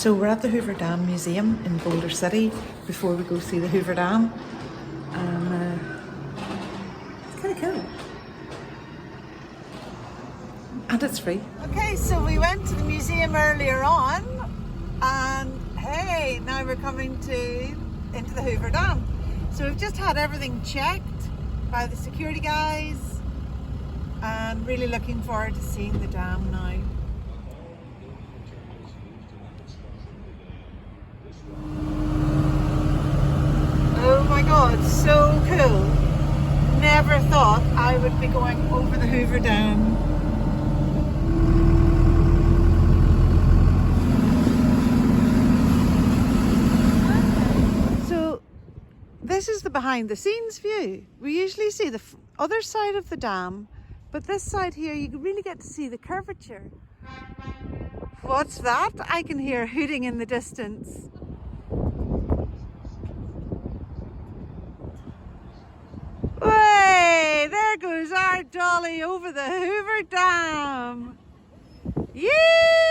So we're at the Hoover Dam Museum in Boulder City before we go see the Hoover Dam. It's kind of cool. And it's free. Okay, so we went to the museum earlier on and hey, now we're coming into the Hoover Dam. So we've just had everything checked by the security guys and really looking forward to seeing the dam now. Oh my god, so cool. Never thought I would be going over the Hoover Dam. So this is the behind the scenes view. We usually see the other side of the dam, but this side here you really get to see the curvature. What's that? I can hear hooting in the distance. Way, there goes our dolly over the Hoover Dam. Yeah!